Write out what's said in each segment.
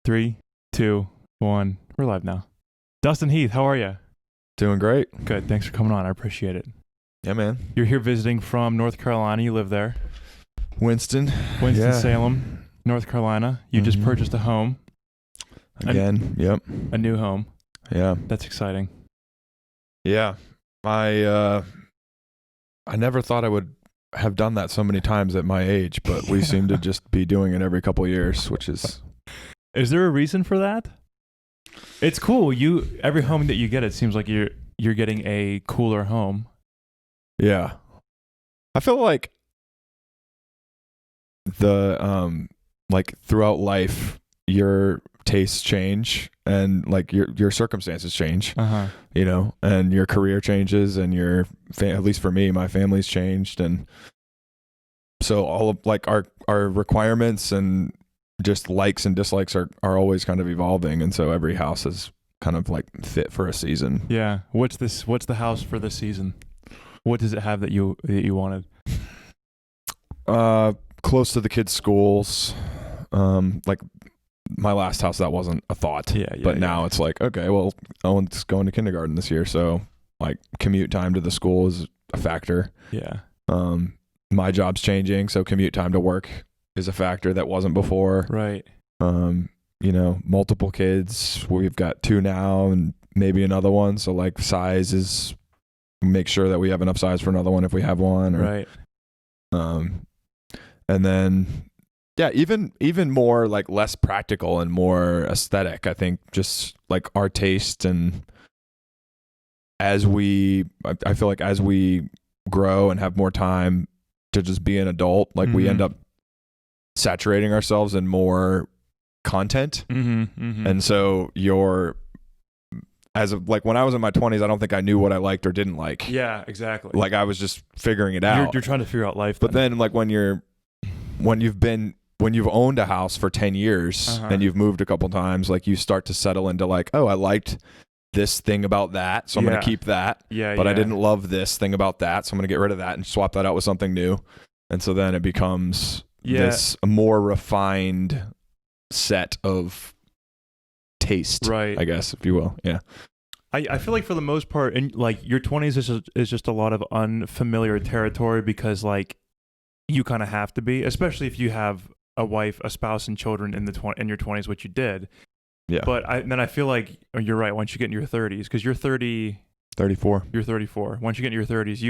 3, 2, 1. We're live now. Dustin Heath, how are you? Doing great. Good. Thanks for coming on. I appreciate it. Yeah, man. You're here visiting from North Carolina. You live there. Winston-Salem, North Carolina. You just purchased a home. Again, yep. A new home. Yeah. That's exciting. Yeah. I never thought I would have done that so many times at my age, but we seem to just be doing it every couple of years, which is... Is there a reason for that? It's cool. Every home that you get, it seems like you're getting a cooler home. Yeah. I feel like throughout life, your tastes change and like your circumstances change, and your career changes and at least for me, my family's changed. And so all of like our requirements and just likes and dislikes are always kind of evolving. And so every house is kind of like fit for a season. Yeah. What's the house for this season? What does it have that you wanted? Close to the kids' schools. Like my last house, that wasn't a thought. But now it's like, okay, well, Owen's going to kindergarten this year, so like commute time to the school is a factor. Yeah. My job's changing, so commute time to work is a factor that wasn't before. Right. Multiple kids. We've got 2 now and maybe another one. So like size is make sure that we have enough size for another one if we have one. Right. And then, yeah, even more like less practical and more aesthetic. I think just like our taste and I feel like as we grow and have more time to just be an adult, like we end up saturating ourselves in more content. And so when I was in my 20s, I don't think I knew what I liked or didn't like. Yeah, exactly. Like I was just figuring it out. You're trying to figure out life. But then like when you've owned a house for 10 years and you've moved a couple times, like you start to settle into like, oh, I liked this thing about that, so I'm going to keep that. But I didn't love this thing about that, so I'm going to get rid of that and swap that out with something new. And so then it becomes this more refined set of taste, right? I guess, if you will. Yeah. I feel like for the most part, in like your 20s is just a lot of unfamiliar territory because like you kind of have to be, especially if you have a wife, a spouse, and children in your 20s, which you did. Yeah. But then I feel like you're right. Once you get into your 30s, because you're 34. You're 34. Once you get into your 30s,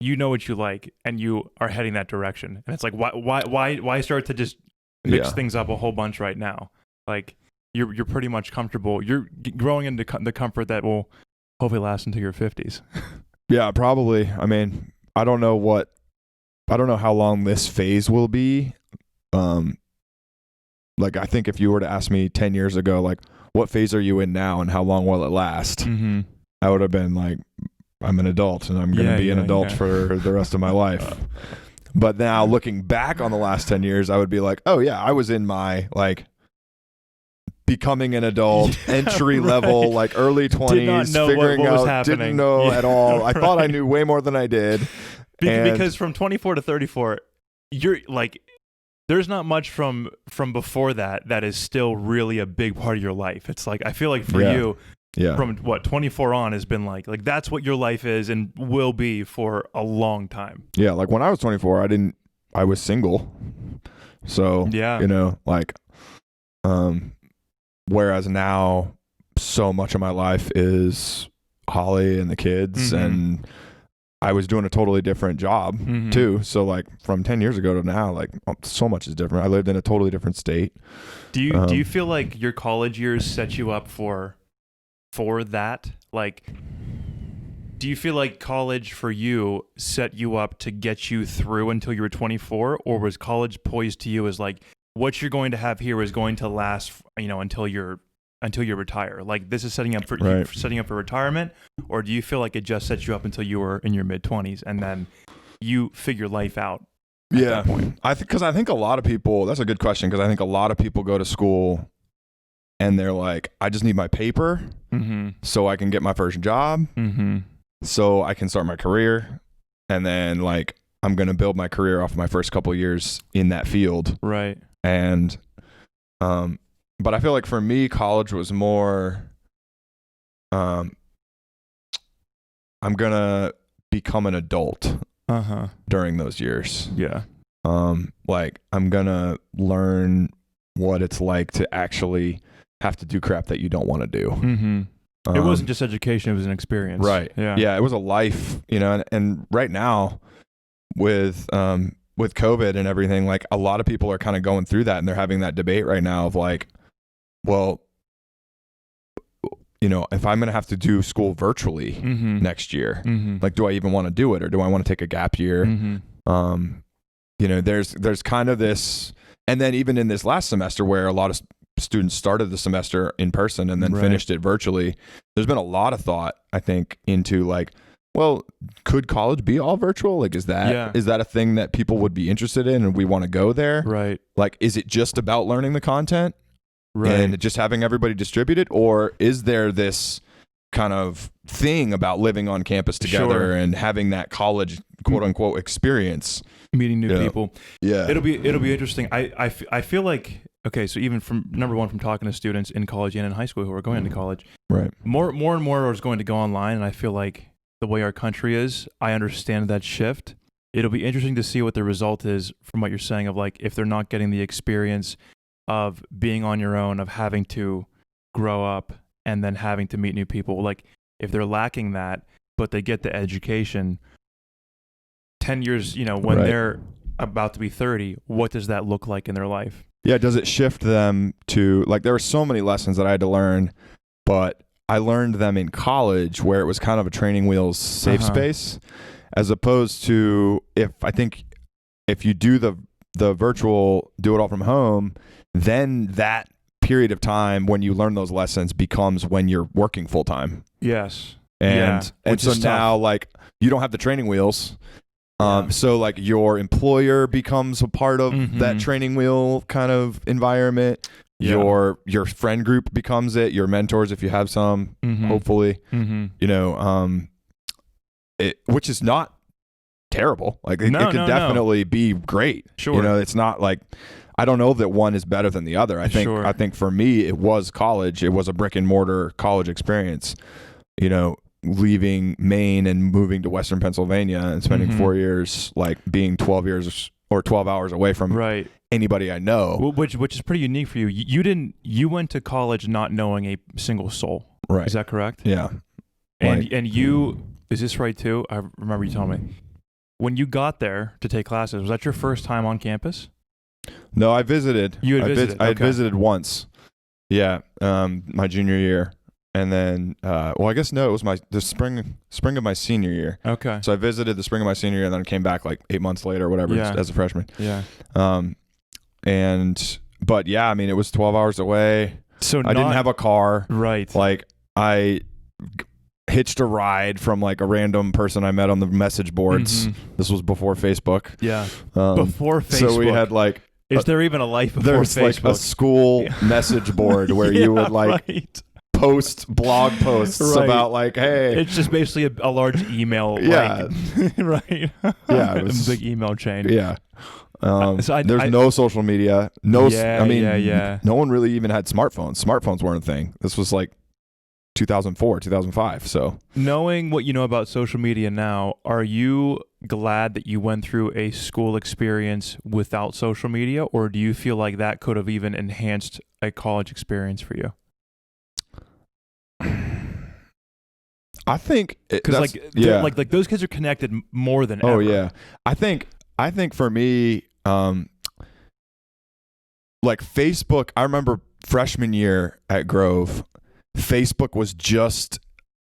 you know what you like, and you are heading that direction. And it's like, why start to just mix things up a whole bunch right now? Like you're pretty much comfortable. You're growing into the comfort that will hopefully last until your 50s. Yeah, probably. I mean, I don't know how long this phase will be. Like I think if you were to ask me 10 years ago, like what phase are you in now and how long will it last? I would have been like, I'm an adult and I'm going to be an adult for the rest of my life. But now looking back on the last 10 years, I would be like, oh yeah, I was in my like becoming an adult, entry level, like early 20s, figuring out, didn't know at all. I thought I knew way more than I did. Because from 24 to 34, you're like, there's not much from before that is still really a big part of your life. It's like, I feel like for you, from 24 on has been like that's what your life is and will be for a long time. Yeah. Like when I was 24, I was single. So, whereas now so much of my life is Holly and the kids and I was doing a totally different job too. So like from 10 years ago to now, like so much is different. I lived in a totally different state. Do you feel like your college years set you up for that? Like, do you feel like college for you set you up to get you through until you were 24, or was college poised to you as like what you're going to have here is going to last, until you retire? Like this is setting up for retirement, or do you feel like it just sets you up until you were in your mid-20s and then you figure life out at that point? I think a lot of people, that's a good question, because I think a lot of people go to school and they're like, I just need my paper so I can get my first job, so I can start my career, and then like I'm going to build my career off my first couple of years in that field. Right. And but I feel like for me, college was more, I'm going to become an adult during those years. Yeah. Like I'm going to learn what it's like to actually have to do crap that you don't want to do. Mm-hmm. It wasn't just education, it was an experience. Right. Yeah. Yeah. It was a life, you know, and right now with COVID and everything, like a lot of people are kind of going through that, and they're having that debate right now of like, well, you know, if I'm going to have to do school virtually next year, like, do I even want to do it, or do I want to take a gap year? You know, there's kind of this, and then even in this last semester where a lot of students started the semester in person and then finished it virtually, there's been a lot of thought, I think, into like, well, could college be all virtual? Like, is that a thing that people would be interested in and we want to go there? Right. Like, is it just about learning the content and just having everybody distribute it? Or is there this kind of thing about living on campus together and having that college quote unquote experience? Meeting new people. Yeah. It'll be interesting. I feel like, okay, so even from number one, from talking to students in college and in high school who are going into college, right? More and more is going to go online, and I feel like the way our country is, I understand that shift. It'll be interesting to see what the result is from what you're saying of like, if they're not getting the experience of being on your own, of having to grow up and then having to meet new people. Like if they're lacking that, but they get the education 10 years, you know, when they're about to be 30, what does that look like in their life? Yeah. Does it shift them to, like, there were so many lessons that I had to learn, but I learned them in college where it was kind of a training wheels safe space, as opposed to if you do the virtual, do it all from home, then that period of time when you learn those lessons becomes when you're working full time. Yes. And so now, like, you don't have the training wheels. So like your employer becomes a part of that training wheel kind of environment. Your friend group becomes it. Your mentors, if you have some, hopefully, you know, which is not terrible. Like it can definitely be great. Sure. You know, it's not like, I don't know that one is better than the other. I think for me, it was college. It was a brick and mortar college experience, you know, leaving Maine and moving to Western Pennsylvania and spending 4 years, like being 12 hours away from anybody I know. Which is pretty unique for you. You went to college not knowing a single soul. Right. Is that correct? Yeah. And you, is this right too? I remember you telling me. When you got there to take classes, was that your first time on campus? No, I visited. You had visited? I had visited once. Yeah. My junior year. And then, well, I guess no, it was the spring of my senior year. Okay. So I visited the spring of my senior year, and then came back like 8 months later or whatever as a freshman. Yeah. But yeah, I mean, it was 12 hours away. So I didn't have a car. Right. Like I hitched a ride from like a random person I met on the message boards. This was before Facebook. Yeah. Before Facebook. So we had like, is there even a life before there's Facebook? Like a school message board where you would like post blog posts about like, hey, it's just basically a large email. Yeah. Right. Yeah. It was a big email chain. Yeah. There's no social media. No, no one really even had smartphones. Smartphones weren't a thing. This was like 2004, 2005. So knowing what you know about social media now, are you glad that you went through a school experience without social media, or do you feel like that could have even enhanced a college experience for you? I think because like those kids are connected more than ever. Oh yeah, I think for me, like Facebook. I remember freshman year at Grove, Facebook was just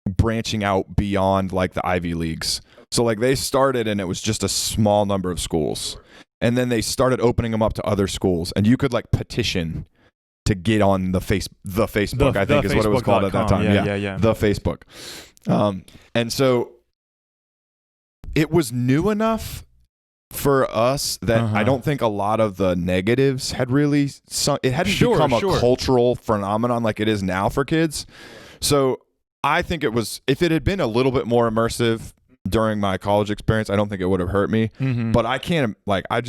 branching out beyond like the Ivy Leagues. So like they started and it was just a small number of schools, and then they started opening them up to other schools, and you could like petition to get on the Facebook, I think is what it was called at that time. Yeah. The Facebook. And so it was new enough for us that I don't think a lot of the negatives had really it hadn't become a cultural phenomenon like it is now for kids. So I think it was, if it had been a little bit more immersive during my college experience, I don't think it would have hurt me. But I can't, like, I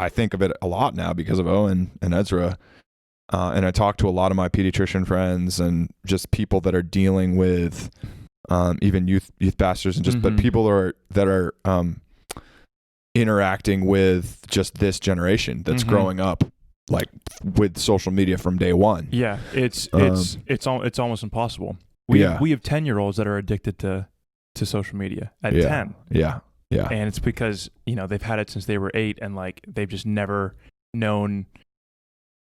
think of it a lot now because of Owen and Ezra. and I talk to a lot of my pediatrician friends and just people that are dealing with even youth pastors and just, but people that are interacting with just this generation that's growing up like with social media from day one. Yeah, it's almost impossible. We have 10-year-olds that are addicted to social media at 10. Yeah. And it's because, they've had it since they were 8 and like they've just never known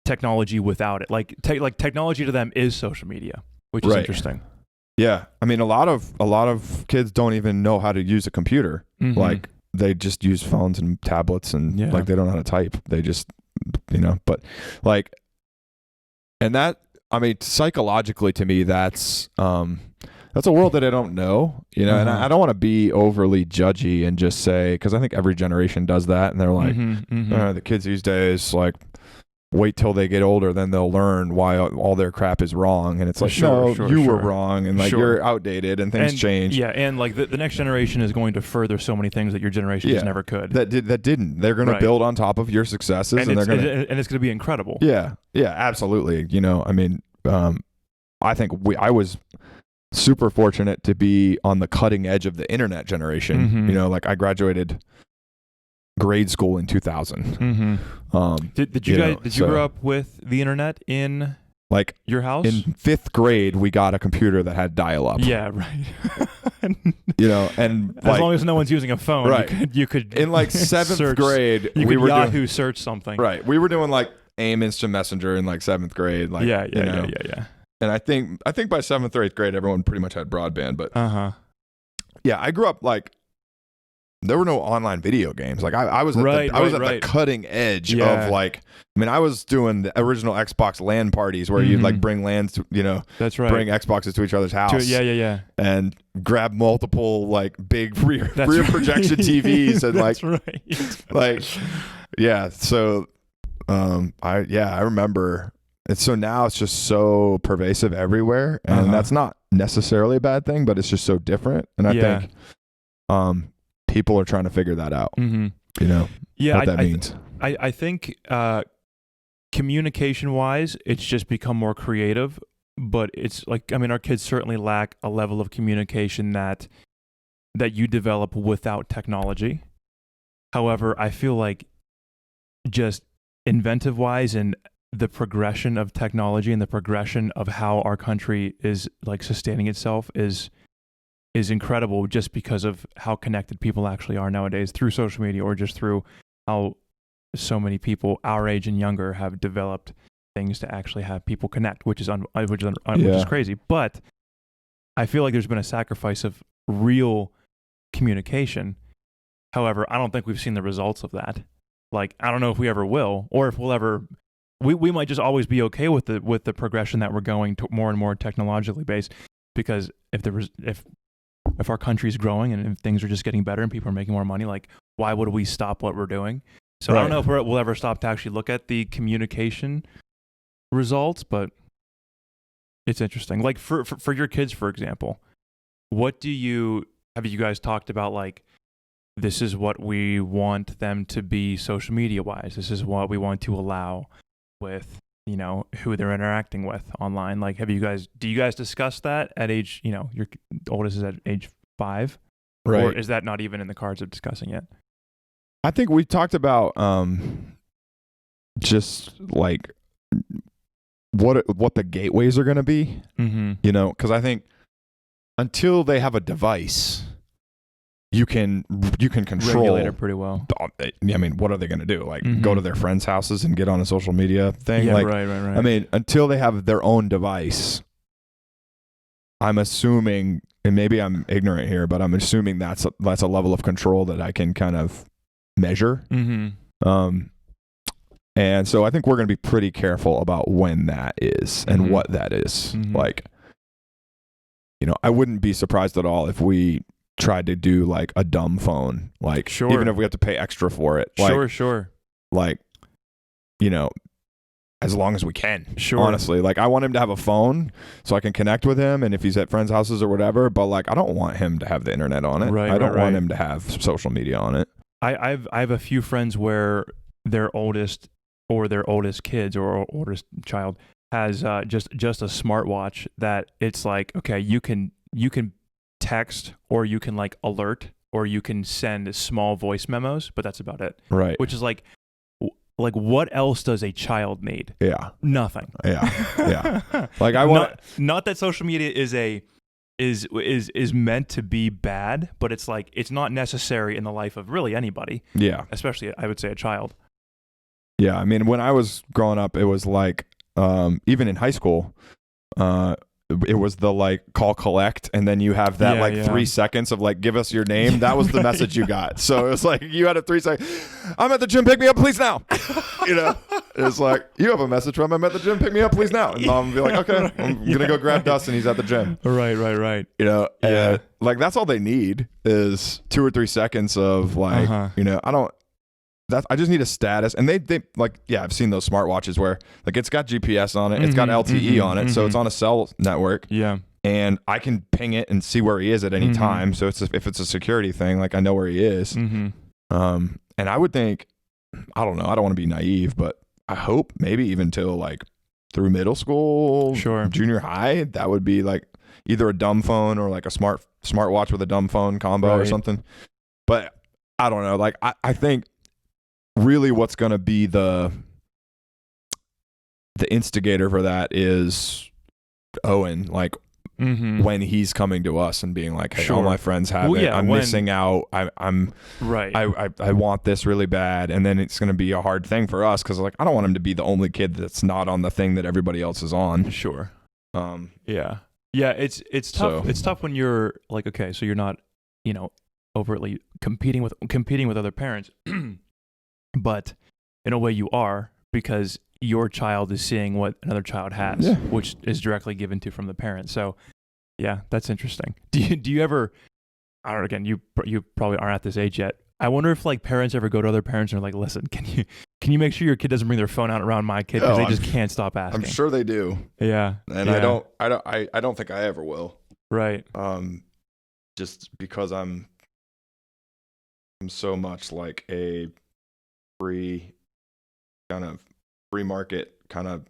technology without it. Like technology to them is social media, which is interesting. Yeah. I mean, a lot of kids don't even know how to use a computer. Like they just use phones and tablets and like they don't know how to type. They just, but like, and that, I mean, psychologically to me, that's a world that I don't know, and I don't want to be overly judgy and just say, because I think every generation does that. And they're like, the kids these days, like, wait till they get older, then they'll learn why all their crap is wrong. And it's like, you were wrong, and like you're outdated, and things change. Yeah, and like the next generation is going to further so many things that your generation just never could. That didn't. They're going to build on top of your successes, and it's going to be incredible. Yeah, absolutely. I mean, I think I was super fortunate to be on the cutting edge of the internet generation. Like I graduated grade school in 2000. Did you grow up with the internet in like your house? In 5th grade, we got a computer that had dial-up. Yeah, right. And as long as no one's using a phone, right? You could in like 7th grade, we were Yahoo search something. Right, we were doing like AIM Instant Messenger in like 7th grade. Like yeah. And I think by 7th or 8th grade, everyone pretty much had broadband. But yeah, I grew up like there were no online video games. Like I was at the cutting edge of like. I mean, I was doing the original Xbox LAN parties where you'd like bring LANs to, that's right, bring Xboxes to each other's house. Yeah. And grab multiple like big rear projection TVs and that's right. Like, yeah. So, I remember. And so now it's just so pervasive everywhere, and that's not necessarily a bad thing, but it's just so different. And I think people are trying to figure that out. What that means. I think communication-wise, it's just become more creative, but it's like, I mean, our kids certainly lack a level of communication that you develop without technology. However, I feel like just inventive-wise and the progression of technology and the progression of how our country is like sustaining itself is incredible, just because of how connected people actually are nowadays through social media, or just through how so many people our age and younger have developed things to actually have people connect, which is crazy. But I feel like there's been a sacrifice of real communication. However, I don't think we've seen the results of that. Like, I don't know if we ever will, or if we'll ever. We might just always be okay with the progression that we're going to more and more technologically based, because if our country's growing and if things are just getting better and people are making more money, like, why would we stop what we're doing? So I don't know if we'll ever stop to actually look at the communication results, but it's interesting. Like for your kids, for example, have you guys talked about, like, this is what we want them to be social media wise, this is what we want to allow with who they're interacting with online? Like, do you guys discuss that at age, your oldest is at age 5, right? Or is that not even in the cards of discussing it? I think we talked about just like what the gateways are going to be, because I think until they have a device, you can control, regulate it pretty well. I mean, what are they going to do? Like, go to their friends' houses and get on a social media thing? Yeah, like, right. I mean, until they have their own device, I'm assuming, and maybe I'm ignorant here, but I'm assuming that's a level of control that I can kind of measure. And so I think we're going to be pretty careful about when that is and what that is. Like, I wouldn't be surprised at all if we tried to do like a dumb phone, like, even if we have to pay extra for it. Like, sure. Like, as long as we can. Sure. Honestly, like, I want him to have a phone so I can connect with him, and if he's at friends' houses or whatever. But like, I don't want him to have the internet on it. I don't want him to have social media on it. I have a few friends where their oldest or their oldest kids or oldest child has just a smartwatch that it's like, okay, you can text, or you can like alert, or you can send small voice memos, but that's about it. Right. Which is like what else does a child need? Yeah. Nothing. Yeah. Like I want not that social media is meant to be bad, but it's like it's not necessary in the life of really anybody. Yeah. Especially I would say a child. Yeah, I mean, when I was growing up, it was like even in high school, it was the like call collect, and then you have that 3 seconds of like, give us your name. That was the message you got. So it was like you had a 3 second, I'm at the gym, pick me up please now. It's like, you have a message from I'm at the gym, pick me up please now. And mom would be like, okay, I'm gonna go grab Dustin, he's at the gym. Right. Like that's all they need is 2 or 3 seconds of like, I just need a status. And they like, yeah, I've seen those smartwatches where like it's got GPS on it, it's got LTE on it, so it's on a cell network. Yeah. And I can ping it and see where he is at any time. So if it's a security thing, like I know where he is. And I would think, I don't know, I don't want to be naive, but I hope maybe even till like through middle school, junior high, that would be like either a dumb phone or like a smartwatch with a dumb phone combo or something. But I don't know. Like I think really what's going to be the instigator for that is Owen, like when he's coming to us and being like, hey, all my friends have it. I'm missing out. I'm right. I want this really bad. And then it's going to be a hard thing for us because like, I don't want him to be the only kid that's not on the thing that everybody else is on. Sure. Yeah. It's tough. So, it's tough when you're like, okay, so you're not, overtly competing with other parents. But in a way you are, because your child is seeing what another child has, which is directly given to from the parent. So yeah, that's interesting. Do you ever, I don't know, again, you probably aren't at this age yet. I wonder if like parents ever go to other parents and are like, listen, can you make sure your kid doesn't bring their phone out around my kid because they just can't stop asking. I'm sure they do. Yeah. And I don't think I ever will. Right. Just because I'm so much like a free market kind of,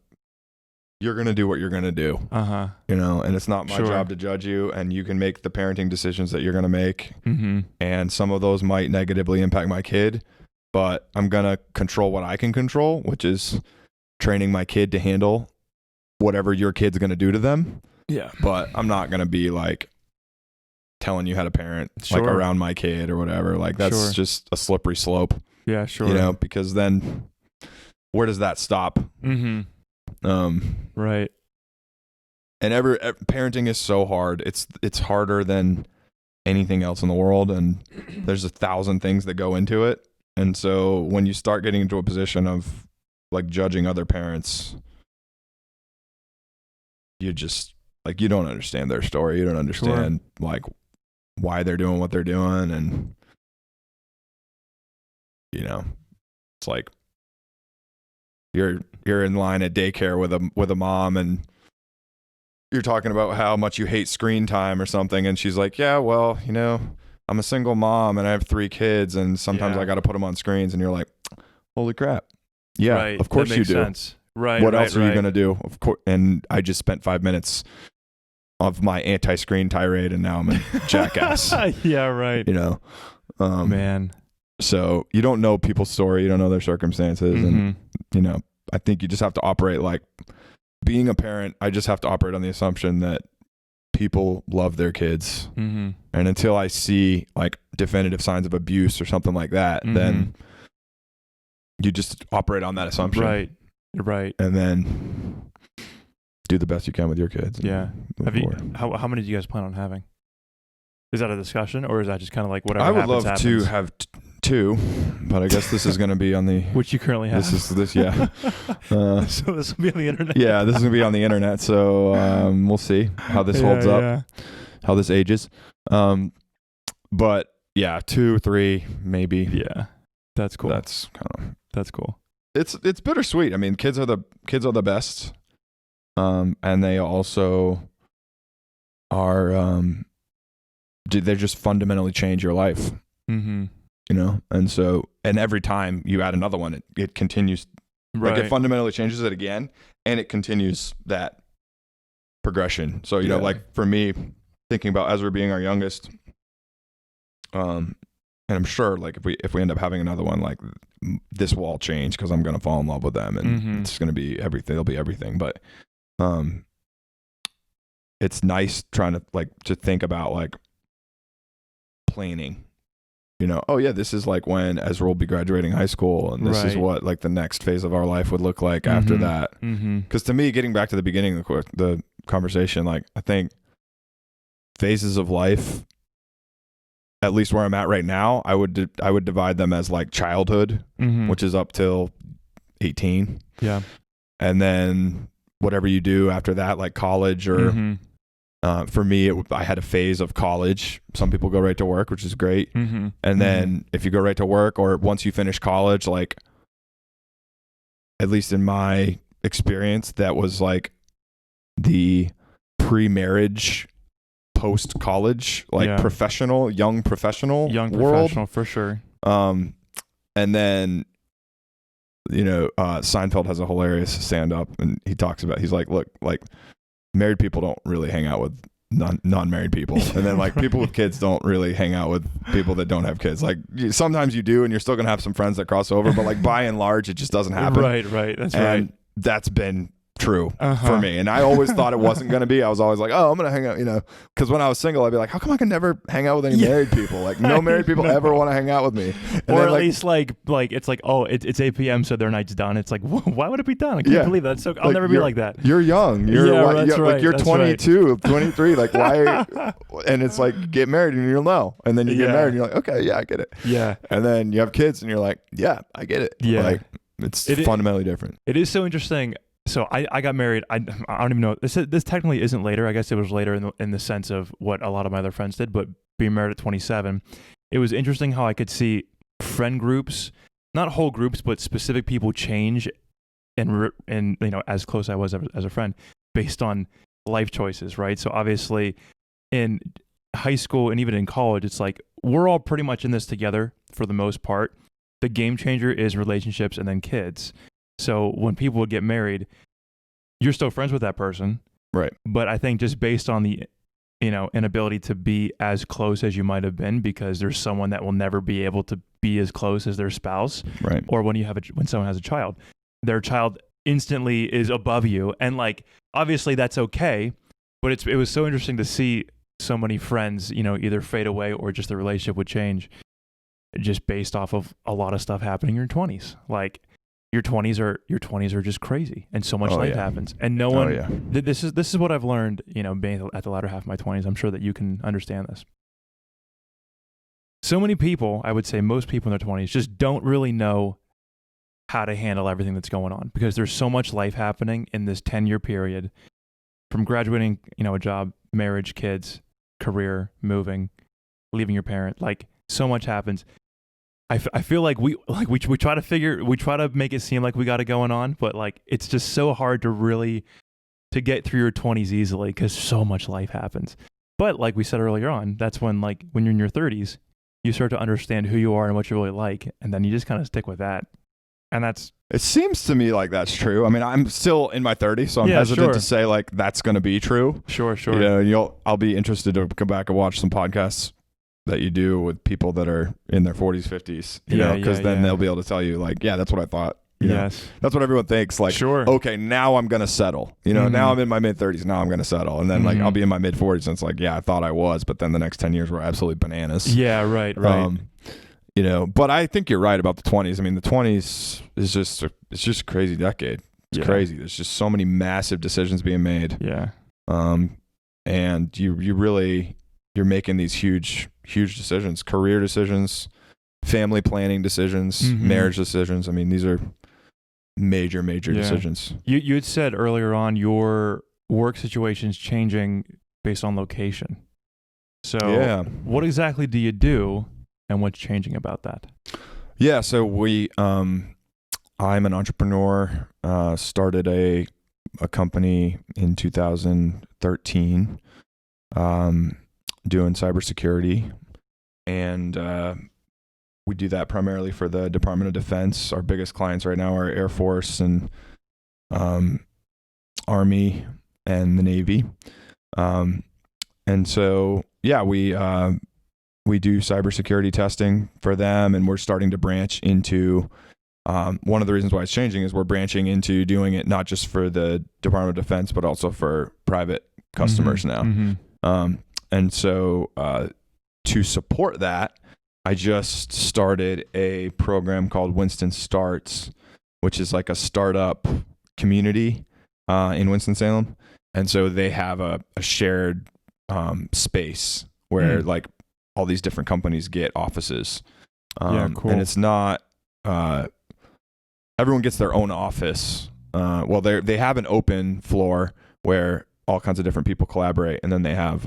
you're going to do what you're going to do. And it's not my job to judge you, and you can make the parenting decisions that you're going to make. And some of those might negatively impact my kid, but I'm going to control what I can control, which is training my kid to handle whatever your kid's going to do to them. Yeah. But I'm not going to be like telling you how to parent like around my kid or whatever. Like that's just a slippery slope. Yeah, sure. Because then where does that stop? Right. And parenting is so hard. It's harder than anything else in the world, and there's 1,000 things that go into it. And so when you start getting into a position of like judging other parents, you just like, you don't understand their story. You don't understand like why they're doing what they're doing, and it's like you're in line at daycare with a mom, and you're talking about how much you hate screen time or something, and she's like, yeah, well, I'm a single mom and I have 3 kids, and sometimes I got to put them on screens, and you're like, holy crap. Yeah, of course you do. Sense. Right. What else are you going to do? Of course. And I just spent 5 minutes of my anti-screen tirade, and now I'm a jackass. Yeah, right. Man. So you don't know people's story, you don't know their circumstances, and I think you just have to operate like, being a parent, I just have to operate on the assumption that people love their kids, and until I see like definitive signs of abuse or something like that, then you just operate on that assumption, right, and then do the best you can with your kids. Yeah. How many do you guys plan on having? Is that a discussion, or is that just kind of like whatever I would happens, love to have 2, but I guess this is going to be on the which you currently have. Yeah. So this will be on the internet. Yeah, this is going to be on the internet. So we'll see how this holds up, how this ages. But yeah, 2, 3, maybe. Yeah, that's cool. That's cool. It's bittersweet. I mean, kids are the best, and they also are. They just fundamentally change your life. And so, and every time you add another one, it continues Like it fundamentally changes it again, and it continues that progression. So, you know, like for me, thinking about Ezra being our youngest, and I'm sure like if we end up having another one, like this will all change because I'm going to fall in love with them, and it's going to be everything. It'll be everything. But it's nice trying to think about like planning. You know, oh yeah, this is like when Ezra will be graduating high school, and this is what like the next phase of our life would look like after that. Because to me, getting back to the beginning of the conversation, like I think phases of life, at least where I'm at right now, I would divide them as like childhood, which is up till 18. Yeah, and then whatever you do after that, like college or. For me, I had a phase of college. Some people go right to work, which is great. And then if you go right to work, or once you finish college, like at least in my experience, that was like the pre-marriage, post-college, like young professional world. For sure. And then, you know, Seinfeld has a hilarious stand-up, and he's like, look, like, married people don't really hang out with non-married people, and then like people with kids don't really hang out with people that don't have kids. Like sometimes you do, and you're still gonna have some friends that cross over, but like by and large, it just doesn't happen. Right. That's been true for me, and I always thought it wasn't going to be. I was always like, oh, I'm going to hang out, you know, because when I was single, I'd be like, how come I can never hang out with any married people? Like no married people ever want to hang out with me. And or at least like it's like, oh, it's 8 p.m. so their night's done. It's like, why would it be done? I can't believe that. So I'll never be like that. You're young. You're 22, 23. Like why? And it's like, get married and you'll know. And then you get married and you're like, okay, yeah, I get it. Yeah. And then you have kids and you're like, yeah, I get it. Yeah. Like it's fundamentally different. It is so interesting. So I got married. I don't even know. This technically isn't later. I guess it was later in the sense of what a lot of my other friends did. But being married at 27, it was interesting how I could see friend groups, not whole groups, but specific people change, and you know, as close I was as a friend, based on life choices, right? So obviously, in high school and even in college, it's like we're all pretty much in this together for the most part. The game changer is relationships and then kids. So when people would get married, you're still friends with that person. Right. But I think just based on the, you know, inability to be as close as you might have been, because there's someone that will never be able to be as close as their spouse. Right. Or when someone has a child, their child instantly is above you. And like, obviously that's okay. But it was so interesting to see so many friends, you know, either fade away or just the relationship would change just based off of a lot of stuff happening in your 20s. Like, your 20s are just crazy, and so much life happens, and no one. This is what I've learned, you know, being at the latter half of my 20s. I'm sure that you can understand this. So many people, I would say most people in their 20s, just don't really know how to handle everything that's going on, because there's so much life happening in this 10-year period, from graduating, you know, a job, marriage, kids, career, moving, leaving your parent. Like so much happens. I feel like we try to make it seem like we got it going on, but like it's just so hard to get through your 20s easily, because so much life happens. But like we said earlier on, that's when you're in your 30s, you start to understand who you are and what you really like, and then you just kind of stick with that. And it seems to me like that's true. I mean, I'm still in my 30s, so I'm hesitant to say like that's going to be true. Sure. You know, I'll be interested to come back and watch some podcasts that you do with people that are in their 40s, 50s, you know, because then they'll be able to tell you like, yeah, that's what I thought. You know? That's what everyone thinks. Like, okay, now I'm going to settle. You know, now I'm in my mid 30s. Now I'm going to settle. And then like, I'll be in my mid 40s and it's like, yeah, I thought I was, but then the next 10 years were absolutely bananas. Yeah, right. You know, but I think you're right about the 20s. I mean, the 20s is just a crazy decade. It's crazy. There's just so many massive decisions being made. Yeah. And you're making these huge decisions, career decisions, family planning decisions, marriage decisions. I mean, these are major decisions. You had said earlier on your work situation's changing based on location. So what exactly do you do, and what's changing about that? Yeah, so I'm an entrepreneur, started a company in 2013, doing cybersecurity, and we do that primarily for the Department of Defense. Our biggest clients right now are Air Force and Army and the Navy. And so, yeah, we do cybersecurity testing for them, and we're starting to branch into, one of the reasons why it's changing is we're branching into doing it not just for the Department of Defense, but also for private customers now. And so to support that, I just started a program called Winston Starts, which is like a startup community in Winston-Salem. And so they have a shared space where like all these different companies get offices. Cool. And it's not, everyone gets their own office. Well, they have an open floor where all kinds of different people collaborate. And then they have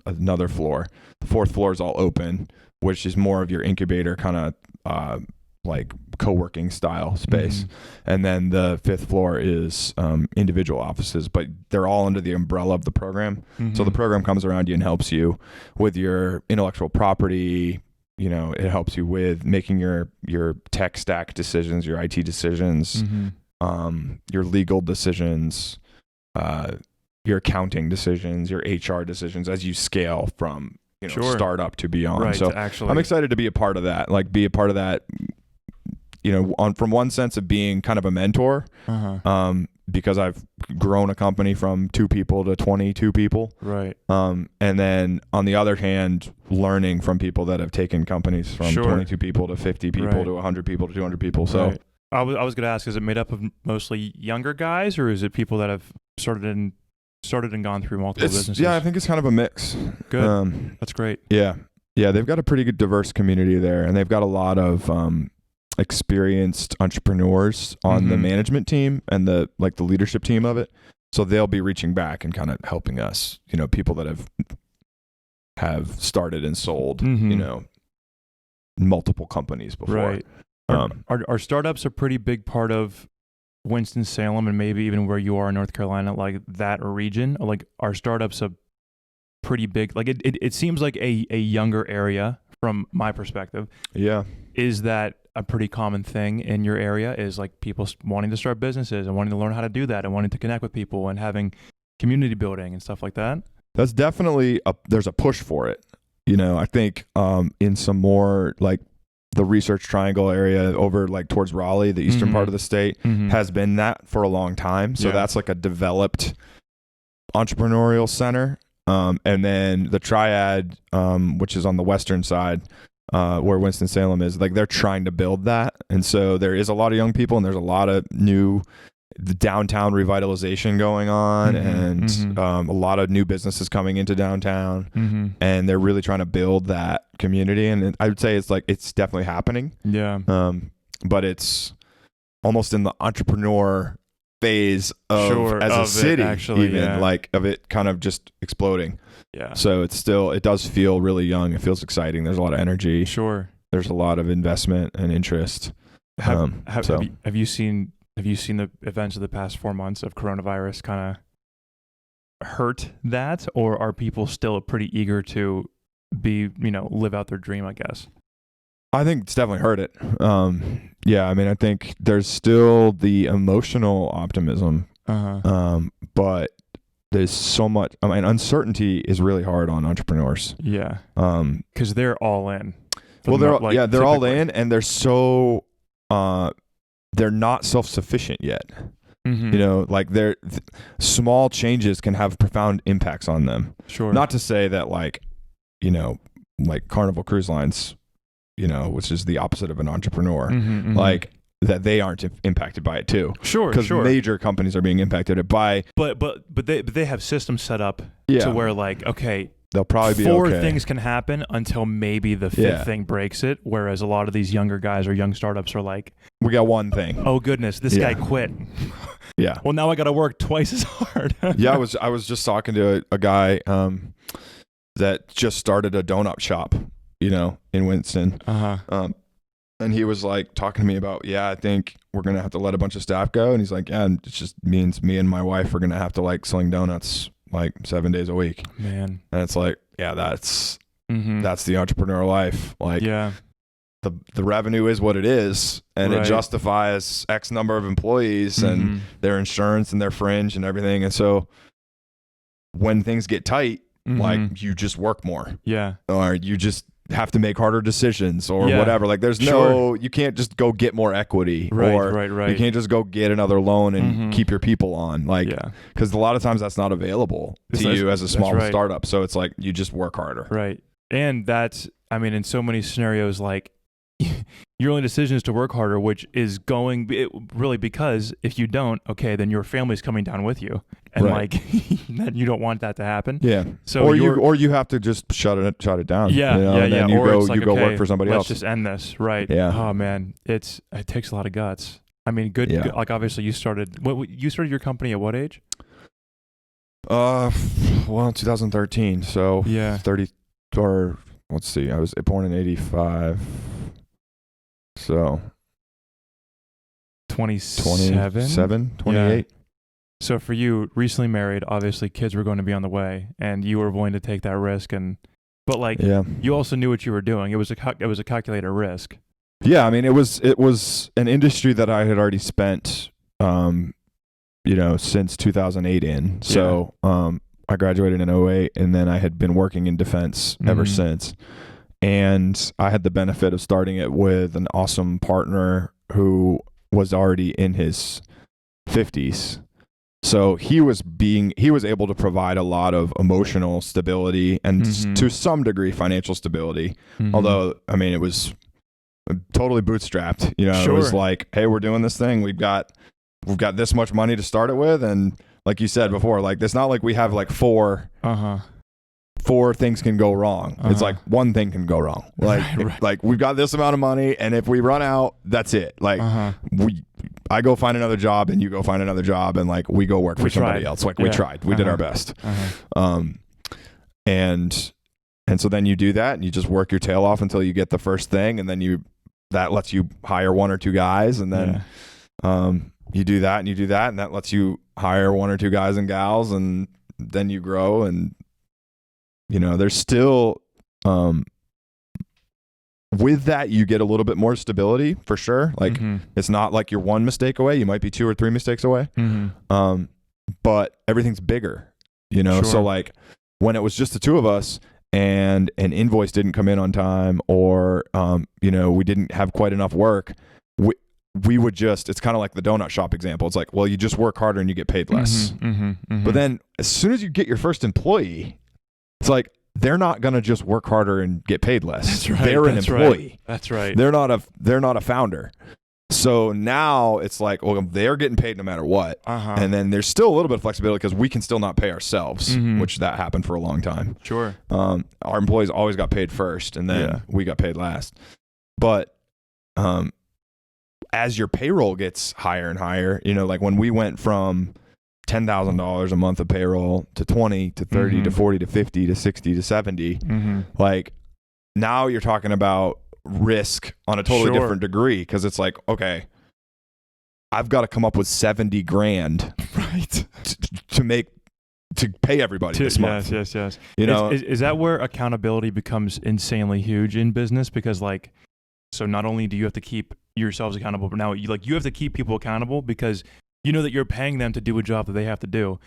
another floor. The fourth floor is all open, which is more of your incubator kind of like co-working style space. And then the fifth floor is individual offices, but they're all under the umbrella of the program. So the program comes around you and helps you with your intellectual property. You know, it helps you with making your tech stack decisions, your IT decisions, your legal decisions, your accounting decisions, your HR decisions as you scale from startup to beyond. Right, so I'm excited to be a part of that. Like be a part of that. You know, from one sense of being kind of a mentor, because I've grown a company from 2 people to 22 people. Right. And then on the other hand, learning from people that have taken companies from 22 people to 50 people to 100 people to 200 people. So I was going to ask, is it made up of mostly younger guys, or is it people that have started and gone through multiple businesses? Yeah, I think it's kind of a mix. Good. That's great. Yeah. Yeah. They've got a pretty good diverse community there, and they've got a lot of, experienced entrepreneurs on the management team and the leadership team of it. So they'll be reaching back and kind of helping us, you know, people that have started and sold, you know, multiple companies before. Right. Are startups a pretty big part of Winston-Salem and maybe even where you are in North Carolina, like that region? Like, are startups a pretty big, like it seems like a younger area from my perspective. Yeah. Is that a pretty common thing in your area, is like people wanting to start businesses and wanting to learn how to do that and wanting to connect with people and having community building and stuff like that? That's definitely there's a push for it. You know, I think in some more like the Research Triangle area over like towards Raleigh, the eastern part of the state, has been that for a long time. So that's like a developed entrepreneurial center. And then the Triad, which is on the western side, where Winston-Salem is, like they're trying to build that. And so there is a lot of young people, and there's a lot of new downtown revitalization going on, and a lot of new businesses coming into downtown, and they're really trying to build that community. And I would say it's definitely happening. Yeah. But it's almost in the entrepreneur phase of as a city, actually, even like of it kind of just exploding. Yeah. So it does feel really young. It feels exciting. There's a lot of energy. Sure. There's a lot of investment and interest. Have you seen the events of the past 4 months of coronavirus kind of hurt that, or are people still pretty eager to live out their dream, I guess? I think it's definitely hurt it. Yeah, I mean, I think there's still the emotional optimism, but there's so much. I mean, uncertainty is really hard on entrepreneurs. Yeah, because they're all in. Well, they're all in, and they're so they're not self-sufficient yet. You know, like small changes can have profound impacts on them. Sure. Not to say that like Carnival Cruise Lines, which is the opposite of an entrepreneur, like that they aren't impacted by it too. Sure, because major companies are being impacted by. But they have systems set up to where like, okay, they'll probably be 4 things can happen until maybe the 5th thing breaks it. Whereas a lot of these younger guys or young startups are like, we got one thing. Oh goodness, this guy quit. Yeah. Well, now I got to work twice as hard. Yeah, I was just talking to a guy that just started a donut shop, in Winston. And he was like talking to me about, I think we're going to have to let a bunch of staff go. And he's like, it just means me and my wife are going to have to like sling donuts like 7 days a week. Man. And it's like, that's that's the entrepreneur life. Like, yeah. the revenue is what it is, and it justifies X number of employees and their insurance and their fringe and everything. And so when things get tight, like, you just work more. Yeah. Or you just have to make harder decisions or whatever. Like, there's you can't just go get more equity, or you can't just go get another loan and keep your people on. Like, because a lot of times that's not available to you as a small startup. So it's like, you just work harder. Right. And that's, I mean, in so many scenarios, like, your only decision is to work harder, which is really, because if you don't, okay, then your family's coming down with you, and like, then you don't want that to happen. Yeah. So or you have to just shut it down. Yeah. You know? Yeah. And then you go work for somebody else. Let's just end this. Right. Yeah. Oh man, it takes a lot of guts. I mean, good. Like, obviously, you started your company at what age? Well, 2013. So 30, or let's see, I was born in 85. So 27, 28. Yeah. So for you, recently married, obviously kids were going to be on the way, and you were willing to take that risk. But like, you also knew what you were doing. It was a calculated risk. Yeah, I mean, it was an industry that I had already spent, since 2008 in. So I graduated in 2008, and then I had been working in defense ever since. And I had the benefit of starting it with an awesome partner who was already in his 50s. So he was able to provide a lot of emotional stability and to some degree financial stability. Although, I mean, it was totally bootstrapped. It was like, hey, we're doing this thing. We've got this much money to start it with. And like you said before, like, it's not like we have like four things can go wrong. It's like one thing can go wrong. Like, like, we've got this amount of money, and if we run out, that's it. Like, I go find another job, and you go find another job, and like, we go work for somebody else. Like, we tried, we did our best. And so then you do that, and you just work your tail off until you get the first thing, and then that lets you hire one or two guys, and then you do that, and that lets you hire one or two guys and gals, and then you grow. And there's still, with that, you get a little bit more stability for sure. Like, it's not like you're one mistake away. You might be 2 or 3 mistakes away. But everything's bigger, So like, when it was just the two of us and an invoice didn't come in on time, or, we didn't have quite enough work, we would just, it's kind of like the donut shop example. It's like, well, you just work harder and you get paid less. But then as soon as you get your first employee, it's like, they're not going to just work harder and get paid less. That's right. They're an employee. That's right. They're not a founder. So now it's like, well, they're getting paid no matter what. And then there's still a little bit of flexibility because we can still not pay ourselves, which that happened for a long time. Sure. Our employees always got paid first, and then we got paid last. But as your payroll gets higher and higher, like when we went from $10,000 a month of payroll to 20 to 30 to 40 to 50 to 60 to 70, like, now you're talking about risk on a totally different degree, because it's like, okay, I've got to come up with $70,000 to pay everybody this month. Yes. Is that where accountability becomes insanely huge in business? Because like, so not only do you have to keep yourselves accountable, but now you have to keep people accountable, because you know that you're paying them to do a job that they have to do.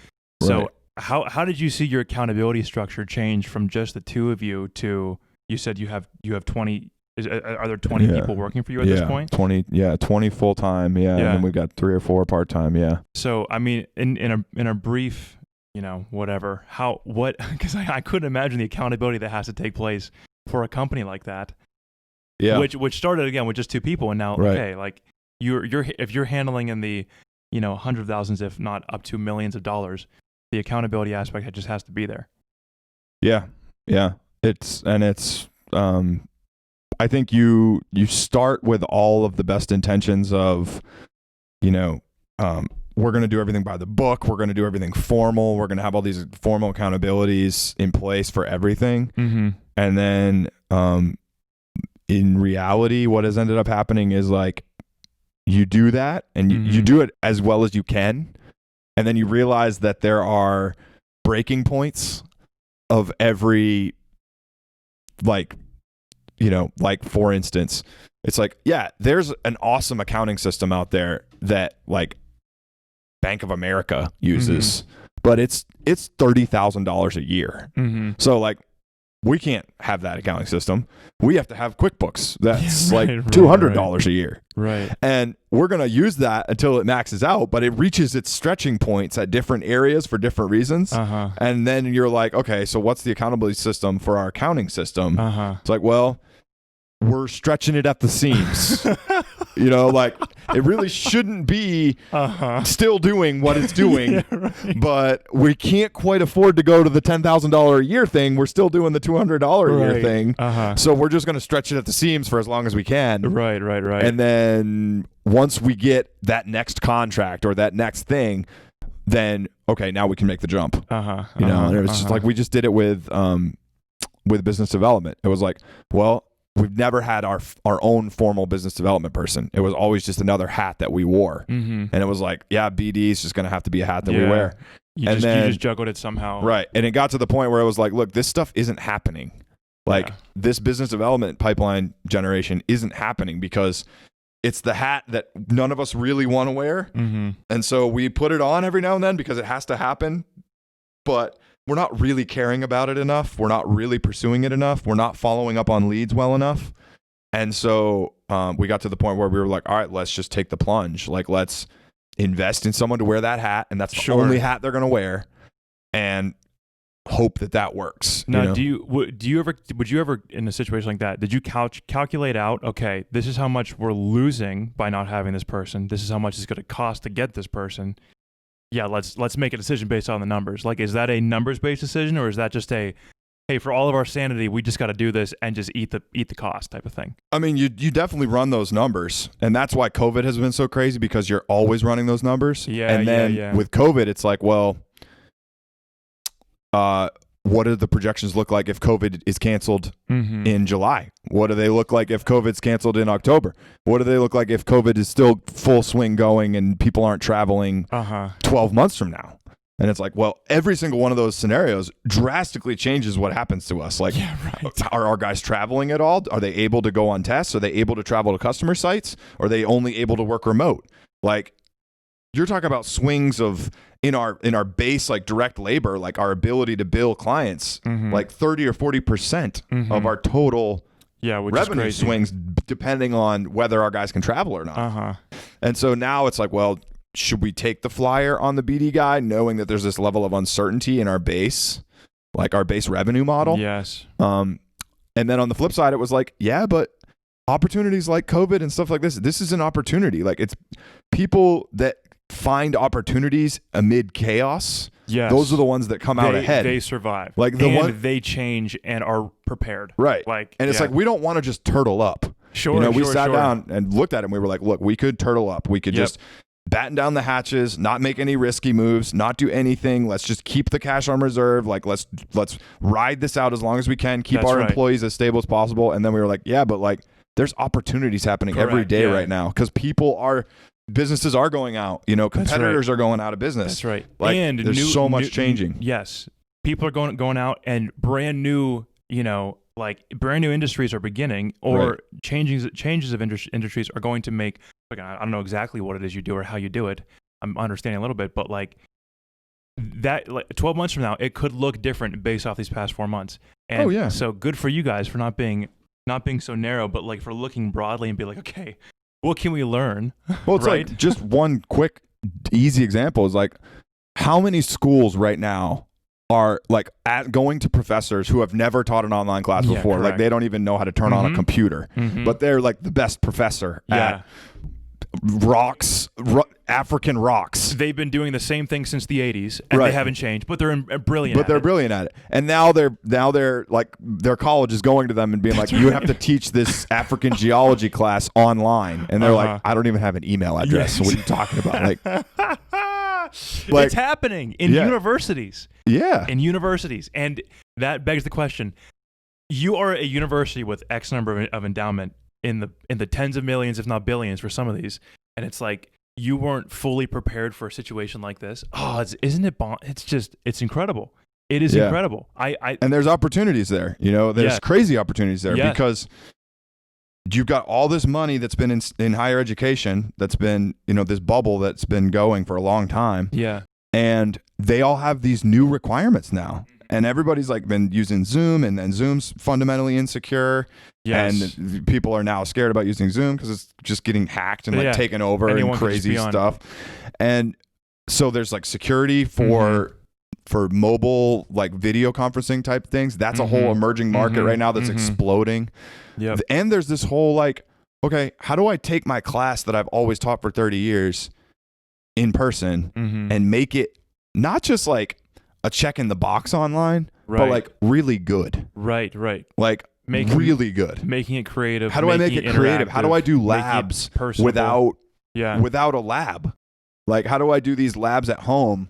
So how did you see your accountability structure change from just the two of you to, you said you have 20, are there 20 people working for you at this point? 20 full time. And then we've got 3 or 4 part time. So, I mean, in a brief, whatever, because I couldn't imagine the accountability that has to take place for a company like that. Yeah. Which started again with just 2 people, and now, okay, like if you're handling in the, hundreds of thousands, if not up to millions of dollars, the accountability aspect just has to be there. Yeah. It's I think you start with all of the best intentions of, we're going to do everything by the book. We're going to do everything formal. We're going to have all these formal accountabilities in place for everything. And then, in reality, what has ended up happening is like, you do that and you do it as well as you can. And then you realize that there are breaking points of every like, like for instance, it's like, yeah, there's an awesome accounting system out there that like Bank of America uses, but it's $30,000 a year. So like, we can't have that accounting system. We have to have QuickBooks. That's like $200 a year. Right. And we're going to use that until it maxes out, but it reaches its stretching points at different areas for different reasons. And then you're like, okay, so what's the accountability system for our accounting system? It's like, well, we're stretching it at the seams. Like it really shouldn't be still doing what it's doing, but we can't quite afford to go to the $10,000 a year thing. We're still doing the $200 a year thing. So we're just going to stretch it at the seams for as long as we can. Right. And then once we get that next contract or that next thing, then okay, now we can make the jump. And it was just like, we just did it with business development. It was like, well, we've never had our own formal business development person. It was always just another hat that we wore. And it was like, yeah, BD is just going to have to be a hat that we wear. You just juggled it somehow. Right. And it got to the point where it was like, look, this stuff isn't happening. Like this business development pipeline generation isn't happening because it's the hat that none of us really want to wear. And so we put it on every now and then because it has to happen. But we're not really caring about it enough. We're not really pursuing it enough. We're not following up on leads well enough. And so we got to the point where we were like, all right, let's just take the plunge. Like, let's invest in someone to wear that hat. And that's the only hat they're going to wear. And hope that works. Now, would you ever, in a situation like that, did you calculate out, okay, this is how much we're losing by not having this person. This is how much it's going to cost to get this person. Yeah, let's make a decision based on the numbers. Like, is that a numbers-based decision, or is that just a, hey, for all of our sanity, we just got to do this and just eat the cost type of thing? I mean, you definitely run those numbers, and that's why COVID has been so crazy, because you're always running those numbers. And then with COVID, it's like, well, what do the projections look like if COVID is canceled in July? What do they look like if COVID's canceled in October? What do they look like if COVID is still full swing going and people aren't traveling 12 months from now? And it's like, well, every single one of those scenarios drastically changes what happens to us. Like, are our guys traveling at all? Are they able to go on tests? Are they able to travel to customer sites? Are they only able to work remote? Like, you're talking about swings of in our base, like direct labor, like our ability to bill clients, like 30 or 40% of our total revenue swings, depending on whether our guys can travel or not. And so now it's like, well, should we take the flyer on the BD guy, knowing that there's this level of uncertainty in our base, like our base revenue model? Yes. And then on the flip side, it was like, yeah, but opportunities like COVID and stuff like this is an opportunity. Like, it's people that find opportunities amid chaos. Yes. Those are the ones that come out ahead. They survive. Like they change and are prepared. Right. Like, and it's like, we don't want to just turtle up. We sat down and looked at it and we were like, look, we could turtle up. We could just batten down the hatches, not make any risky moves, not do anything. Let's just keep the cash on reserve. Like, let's ride this out as long as we can, keep our employees as stable as possible. And then we were like, yeah, but like, there's opportunities happening every day right now, because businesses are going out, competitors are going out of business. That's right. Like, and there's so much changing. Yes. People are going out, and brand new, brand new industries are beginning, or changes of industries are going to make, I don't know exactly what it is you do or how you do it. I'm understanding a little bit, but like that, like 12 months from now, it could look different based off these past 4 months. And so good for you guys for not being so narrow, but like for looking broadly and be like, okay, what can we learn? Well, it's like, just one quick, easy example is like, how many schools right now are like going to professors who have never taught an online class before? Like, they don't even know how to turn on a computer, but they're like the best professor at African rocks. They've been doing the same thing since the 80s, and they haven't changed, but they're brilliant. But they're brilliant at it. And now they're like, their college is going to them and being like, you have to teach this African geology class online. And they're like, I don't even have an email address. So what are you talking about? Like, it's happening in universities. Yeah. In universities. And that begs the question. You are a university with X number of endowment in the tens of millions, if not billions, for some of these. And it's like, you weren't fully prepared for a situation like this. Oh, it's incredible. It is incredible. And there's opportunities there. There's crazy opportunities there because you've got all this money that's been in higher education, that's been, this bubble that's been going for a long time. Yeah. And they all have these new requirements now. And everybody's like been using Zoom, and then Zoom's fundamentally insecure. Yes. And people are now scared about using Zoom because it's just getting hacked and taken over and crazy stuff. And so there's like security for mobile, like video conferencing type things. That's a whole emerging market right now that's exploding. Yep. And there's this whole like, okay, how do I take my class that I've always taught for 30 years in person and make it not just like a check in the box online, but like really good. Right. Like really good. Making it creative. How do I make it creative? How do I do labs without a lab? Like, how do I do these labs at home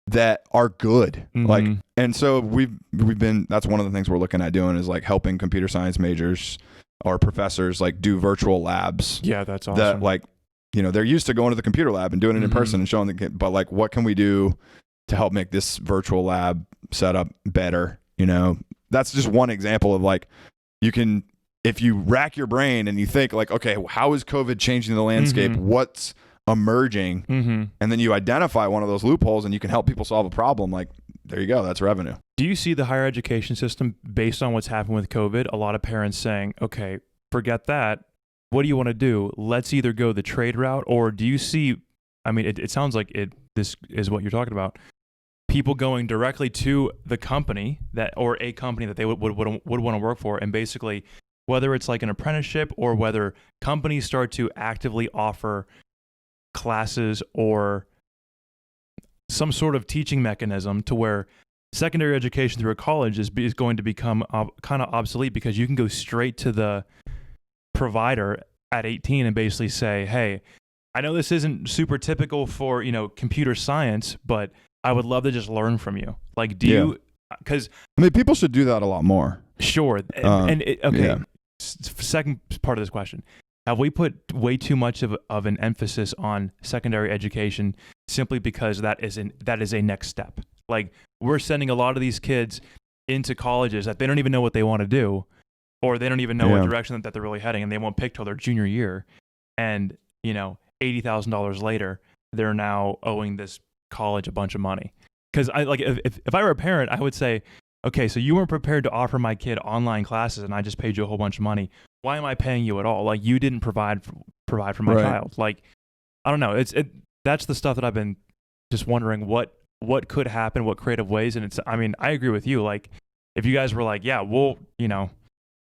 that are good? Like, and so we've been, that's one of the things we're looking at doing is like helping computer science majors or professors like do virtual labs. Yeah, that's awesome. That like, they're used to going to the computer lab and doing it in person and showing but like, what can we do to help make this virtual lab setup better? That's just one example of like, if you rack your brain and you think like, okay, how is COVID changing the landscape? What's emerging? And then you identify one of those loopholes and you can help people solve a problem. Like, there you go. That's revenue. Do you see the higher education system based on what's happened with COVID? A lot of parents saying, okay, forget that. What do you want to do? Let's either go the trade route, or do you see, I mean, it sounds like this is what you're talking about. People going directly to the company or a company that they would want to work for, and basically whether it's like an apprenticeship or whether companies start to actively offer classes or some sort of teaching mechanism to where secondary education through a college is going to become kind of obsolete, because you can go straight to the provider at 18 and basically say, hey, I know this isn't super typical for, computer science, but I would love to just learn from you. Like, do you, because people should do that a lot more. Sure. Second part of this question. Have we put way too much of an emphasis on secondary education simply because that is a next step? Like, we're sending a lot of these kids into colleges that they don't even know what they want to do, or they don't even know what direction that they're really heading, and they won't pick till their junior year. And, $80,000 later, they're now owing this college a bunch of money. Because if I were a parent, I would say, okay, so you weren't prepared to offer my kid online classes and I just paid you a whole bunch of money. Why am I paying you at all? Like, you didn't provide for my child. Like, I don't know. That's the stuff that I've been just wondering what could happen, what creative ways. And I agree with you. Like, if you guys were like, yeah, we'll,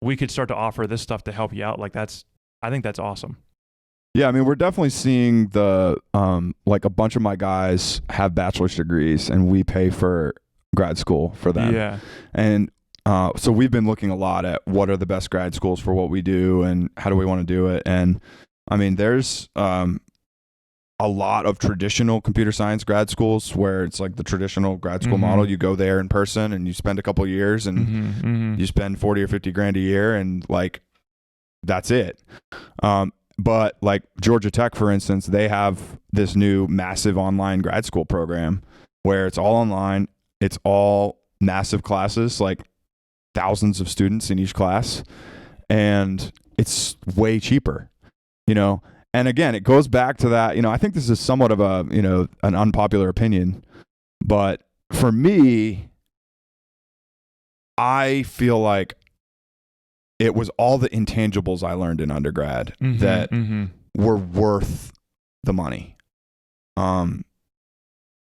we could start to offer this stuff to help you out. Like, I think that's awesome. Yeah, we're definitely seeing like a bunch of my guys have bachelor's degrees and we pay for grad school for them. Yeah. And so we've been looking a lot at what are the best grad schools for what we do and how do we want to do it. And there's a lot of traditional computer science grad schools where it's like the traditional grad school model. You go there in person and you spend a couple of years and you spend 40 or 50 grand a year and like, that's it. But like Georgia Tech, for instance, they have this new massive online grad school program where it's all online. It's all massive classes, like thousands of students in each class. And it's way cheaper, And again, it goes back to that, I think this is somewhat of a, an unpopular opinion. But for me, I feel like it was all the intangibles I learned in undergrad that were worth the money. And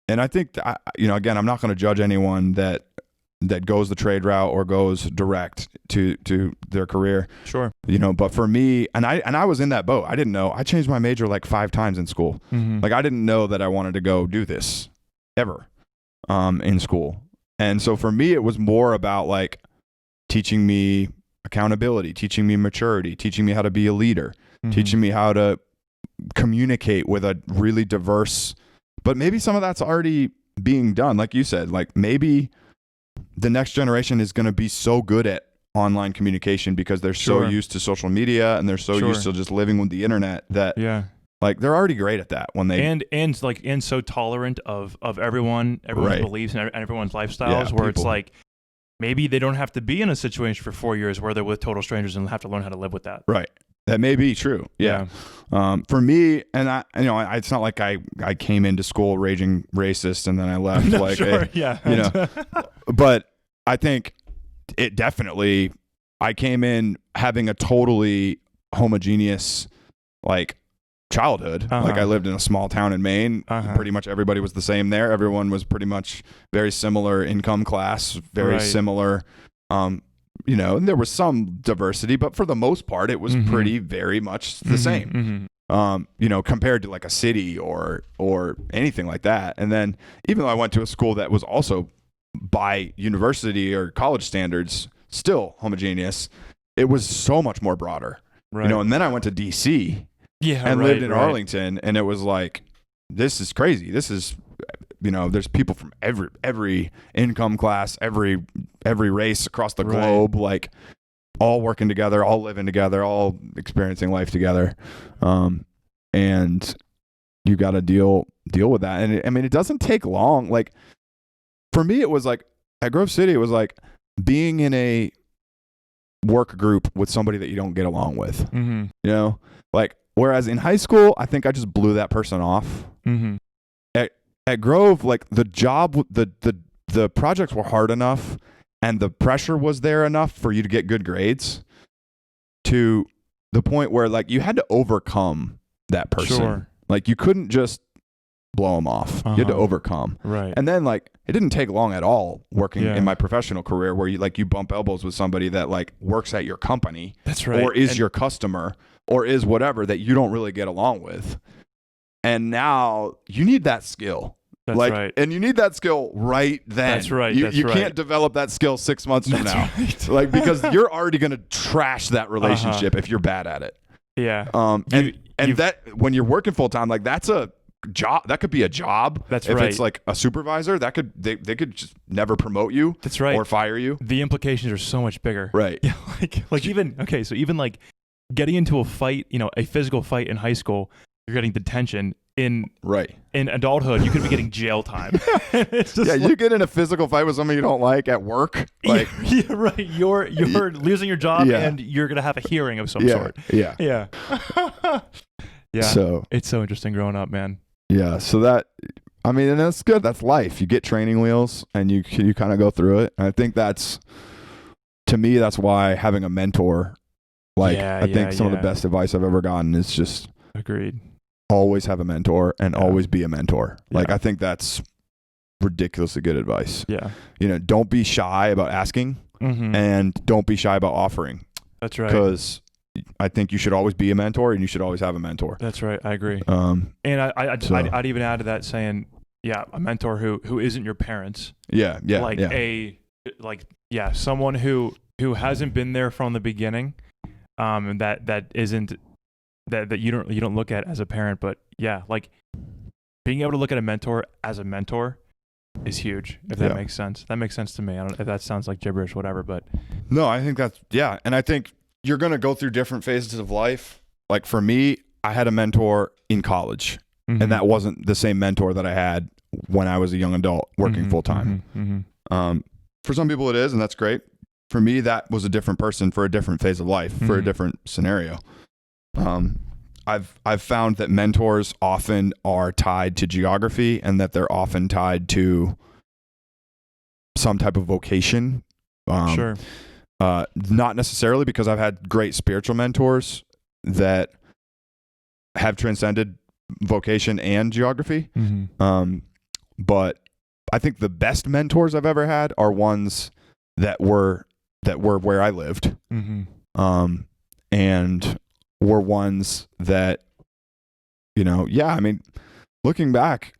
I think, again, I'm not going to judge anyone that goes the trade route or goes direct to their career. Sure. But for me, and I was in that boat. I didn't know. I changed my major like 5 times in school. Like, I didn't know that I wanted to go do this ever in school. And so for me, it was more about like teaching me accountability, teaching me maturity, teaching me how to be a leader, teaching me how to communicate with a really diverse, but maybe some of that's already being done. Like you said, like maybe the next generation is going to be so good at online communication because they're so used to social media and they're so used to just living with the internet that Like they're already great at that when they and so tolerant of everyone's Right. beliefs and everyone's lifestyles, Yeah, where it's people- like maybe they don't have to be in a situation for 4 years where they're with total strangers and have to learn how to live with that. right. That may be true. Yeah. For me, and it's not like I came into school raging racist and then I left. No, like, sure, eh, yeah. you know, but I think it definitely, I came in having a totally homogeneous, like, childhood. Like I lived in a small town in Maine. Pretty much everybody was the same there. Everyone was pretty much very similar income class, very Right. similar, and there was some diversity, but for the most part, it was pretty very much the same. Compared to like a city or anything like that. And then even though I went to a school that was also by university or college standards still homogeneous, it was so much more broader. Right. And then I went to DC and lived in Arlington, and it was like, this is crazy. This is, there's people from every income class, every race across the globe, like all working together, all living together, all experiencing life together. And you got to deal with that. And it doesn't take long. Like for me, it was like at Grove City, it was like being in a work group with somebody that you don't get along with, like, whereas in high school, I think I just blew that person off. At Grove, like the job, the projects were hard enough and the pressure was there enough for you to get good grades to the point where like you had to overcome that person. Sure. Like you couldn't just blow them off. You had to overcome. Right. And then like it didn't take long at all working Yeah. in my professional career where you bump elbows with somebody that like works at your company. That's right. Or is your customer or is whatever that you don't really get along with. And now you need that skill. That's right. And you need that skill right then. That's right. You can't develop that skill 6 months from now. Right. Like, because you're already going to trash that relationship if you're bad at it. Yeah. That when you're working full time, like that's a job. That could be a job. That's if right. If it's like a supervisor, they could just never promote you. That's right. Or fire you. The implications are so much bigger. Right. Yeah. Like even like getting into a fight, a physical fight in high school, you're getting detention. In adulthood, you could be getting jail time. It's just you get in a physical fight with somebody you don't like at work. Like, yeah, right. You're losing your job, and you're gonna have a hearing of some sort. Yeah. Yeah. Yeah. So it's so interesting growing up, man. Yeah. So and that's good. That's life. You get training wheels, and you kind of go through it. And I think to me, that's why having a mentor, I think some of the best advice I've ever gotten is just agreed. Always have a mentor and always be a mentor. Like, I think that's ridiculously good advice. Yeah. Don't be shy about asking and don't be shy about offering. That's right. Because I think you should always be a mentor and you should always have a mentor. That's right. I agree. And I'd even add to that saying, a mentor who isn't your parents. Yeah. Someone who hasn't been there from the beginning, and that isn't. That you don't look at as a parent, but being able to look at a mentor as a mentor is huge. If that makes sense, that makes sense to me. I don't know if that sounds like gibberish, whatever, but no, I think that's and I think you're gonna go through different phases of life. Like for me, I had a mentor in college, and that wasn't the same mentor that I had when I was a young adult working full time. For some people, it is, and that's great. For me, that was a different person for a different phase of life, for a different scenario. I've found that mentors often are tied to geography and that they're often tied to some type of vocation. Sure. Not necessarily, because I've had great spiritual mentors that have transcended vocation and geography. But I think the best mentors I've ever had are ones that were where I lived. And were ones that, looking back,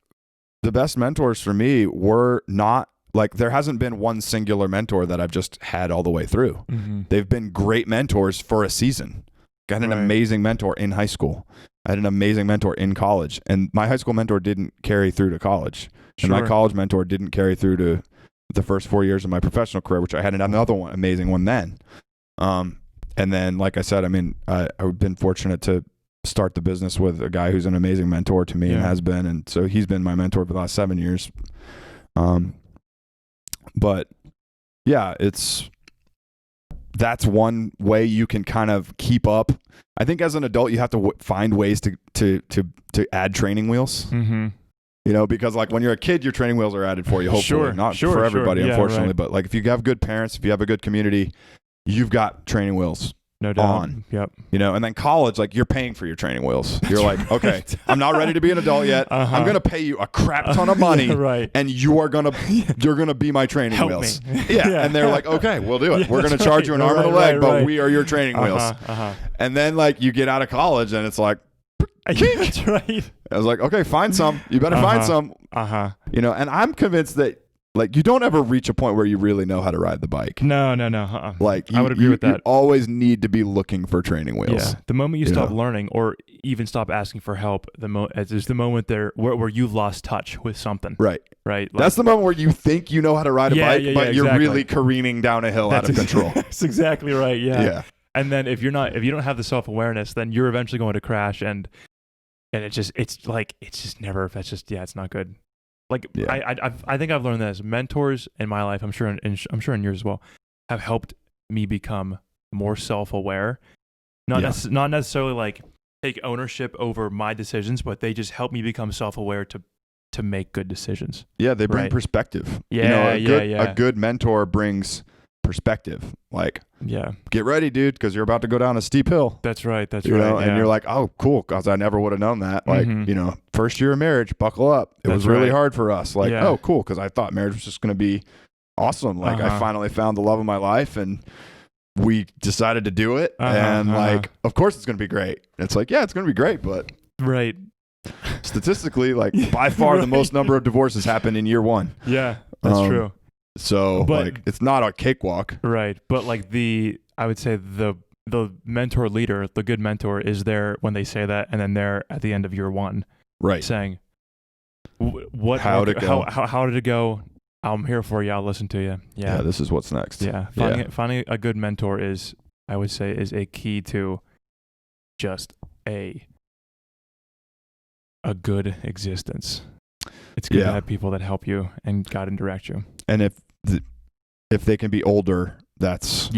the best mentors for me were not like, there hasn't been one singular mentor that I've just had all the way through. They've been great mentors for a season. Got an amazing mentor in high school. I had an amazing mentor in college, and my high school mentor didn't carry through to college. And my college mentor didn't carry through to the first 4 years of my professional career, which I had another one, amazing one then. And then, like I said, I've been fortunate to start the business with a guy who's an amazing mentor to me and has been. And so he's been my mentor for the last 7 years. But yeah, that's one way you can kind of keep up. I think as an adult, you have to find ways to add training wheels. Mm-hmm. You know, because like when you're a kid, your training wheels are added for you, hopefully. Not for everybody, unfortunately. Right. But like if you have good parents, if you have a good community, you've got training wheels. No doubt. On. Yep. You know, and then college, like you're paying for your training wheels. You're like, okay, I'm not ready to be an adult yet. I'm gonna pay you a crap ton of money, right? And you're gonna be my training Help wheels. Me. Yeah. And they're like, okay, we'll do it. We're gonna charge you an arm and a leg, but we are your training wheels. And then like you get out of college, and it's like, that's right. I was like, okay, find some. You better find some. You know, and I'm convinced that. Like, you don't ever reach a point where you really know how to ride the bike. No. Like, I would agree with that. You always need to be looking for training wheels. Yeah. The moment you stop learning or even stop asking for help, is the moment there where you've lost touch with something. Right. Right. Like, that's the moment where you think you know how to ride a bike, but you're really careening down a hill out of control. That's exactly right. Yeah. And then if you don't have the self-awareness, then you're eventually going to crash, and it's just not good. Like I think I've learned this. Mentors in my life, I'm sure in yours as well, have helped me become more self-aware. Not necessarily like take ownership over my decisions, but they just help me become self-aware to make good decisions. Yeah, they bring perspective. Yeah, a good mentor brings perspective. Like, get ready, dude, because you're about to go down a steep hill. That's right. And you're like, oh, cool, because I never would have known that. Like, you know, first year of marriage, buckle up. It was really hard for us. Like, oh, cool, because I thought marriage was just going to be awesome. Like, I finally found the love of my life, and we decided to do it. And like, of course, it's going to be great. It's like, yeah, it's going to be great, but statistically, like by far the most number of divorces happen in year one. Yeah, that's true. So like it's not a cakewalk. Right. But like I would say the mentor leader, the good mentor is there when they say that, and then they're at the end of year one. Right. Saying how did it go? I'm here for you. I'll listen to you. Yeah. This is what's next. Yeah. Finding a good mentor is a key to just a good existence. It's good to have people that help you and guide and direct you. And if they can be older, that's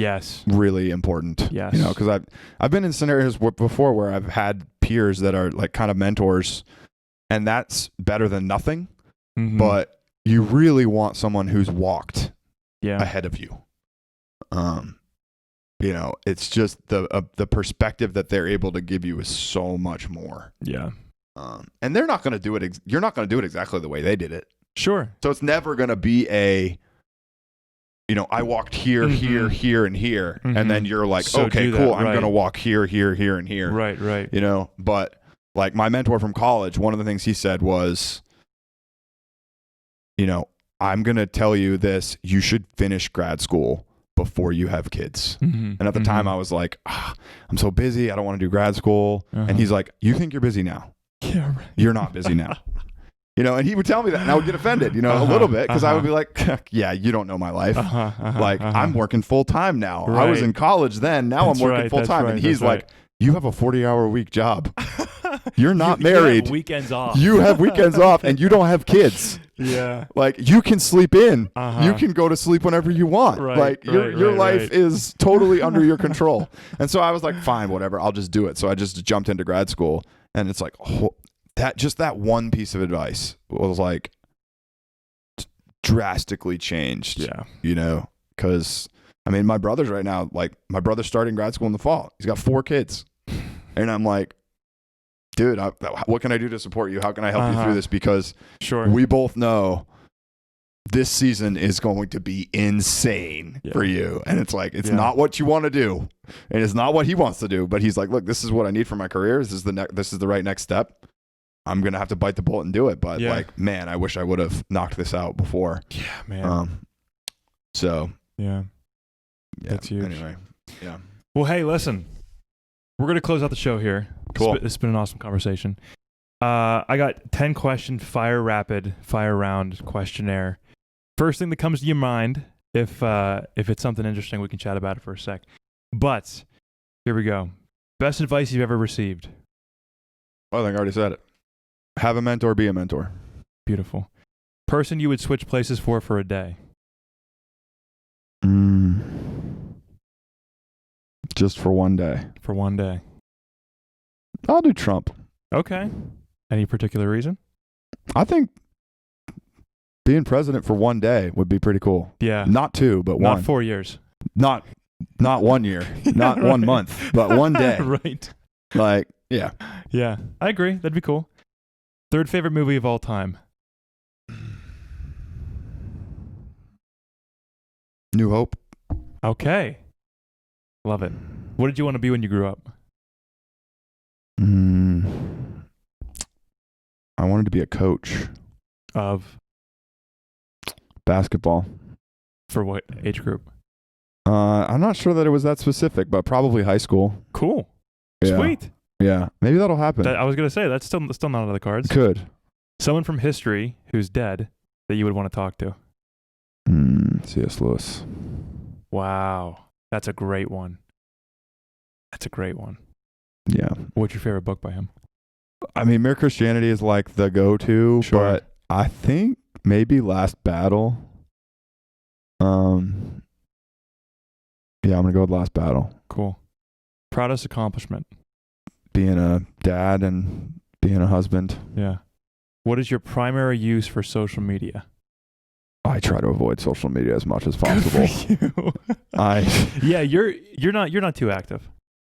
really important. Yes. You know, because I've been in scenarios before where I've had peers that are like kind of mentors, and that's better than nothing. Mm-hmm. But you really want someone who's walked ahead of you. You know, it's just the perspective that they're able to give you is so much more. Yeah. And they're not going to do it. You're not going to do it exactly the way they did it. Sure. So it's never going to be I walked here, here, here, and here. And then you're like, so okay, cool. I'm going to walk here, here, here, and here. Right. You know, but like my mentor from college, one of the things he said was, you know, I'm going to tell you this, you should finish grad school before you have kids. Mm-hmm. And at the time I was like, I'm so busy. I don't want to do grad school. And he's like, you think you're busy now? Yeah, right. You're not busy now. You know, and he would tell me that, and I would get offended, you know, a little bit, because I would be like, yeah, you don't know my life. I'm working full time now. Right. I was in college then. Now I'm working full time. And he's like, you have a 40-hour week job. You're not married. You have weekends off. You have weekends off, and you don't have kids. Yeah. Like, you can sleep in. You can go to sleep whenever you want. Your life is totally under your control. And so I was like, fine, whatever. I'll just do it. So I just jumped into grad school, and it's like, that one piece of advice was like drastically changed. Yeah. You know, because I mean, my brother's right now, like my brother's starting grad school in the fall. He's got 4 kids. And I'm like, dude, what can I do to support you? How can I help you through this? Because we both know this season is going to be insane for you. And it's like, it's not what you want to do. And it's not what he wants to do. But he's like, look, this is what I need for my career. This is the right next step. I'm going to have to bite the bullet and do it. But like, man, I wish I would have knocked this out before. Yeah, man. Yeah. That's huge. Anyway. Yeah. Well, hey, listen, we're going to close out the show here. Cool. It's been an awesome conversation. I got 10 question fire round questionnaire. First thing that comes to your mind, if it's something interesting, we can chat about it for a sec. But here we go. Best advice you've ever received. I think I already said it. Have a mentor, be a mentor. Beautiful. Person you would switch places for a day. Just for one day. For one day. I'll do Trump. Okay. Any particular reason? I think being president for one day would be pretty cool. Yeah. Not 2, but 1. Not 4 years. Not 1 year. Not right. 1 month, but one day. Right. Like, yeah. Yeah. I agree. That'd be cool. Third favorite movie of all time. New Hope. Okay. Love it. What did you want to be when you grew up? I wanted to be a coach. Of? Basketball. For what age group? I'm not sure that it was that specific, but probably high school. Cool. Yeah. Sweet. Yeah. Maybe that'll happen. I was going to say, that's still not out of the cards. Could. Someone from history who's dead that you would want to talk to. C.S. Lewis. Wow. That's a great one. Yeah. What's your favorite book by him? I mean, Mere Christianity is like the go-to, Sure. but I think maybe Last Battle. Yeah, I'm going to go with Last Battle. Cool. Proudest accomplishment? Being a dad and being a husband. Yeah. What is your primary use for social media? I try to avoid social media as much as possible. Good for you. Yeah, you're not too active.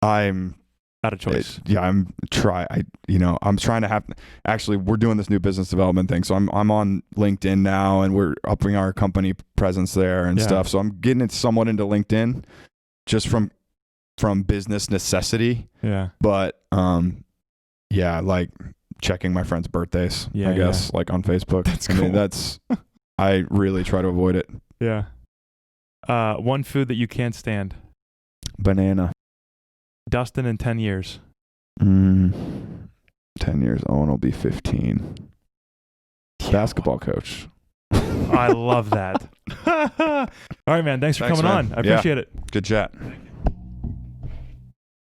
I'm out of choice. I'm trying to have. Actually, we're doing this new business development thing, so I'm on LinkedIn now, and we're upping our company presence there and stuff. So I'm getting it somewhat into LinkedIn, just from business necessity. Yeah. But like checking my friends' birthdays. I guess like on Facebook. That's cool. I mean, I really try to avoid it. Yeah. One food that you can't stand. Banana. Dustin in 10 years. 10 years. Owen will be 15. Basketball coach. I love that. All right, man. Thanks for coming on. I appreciate it. Good chat.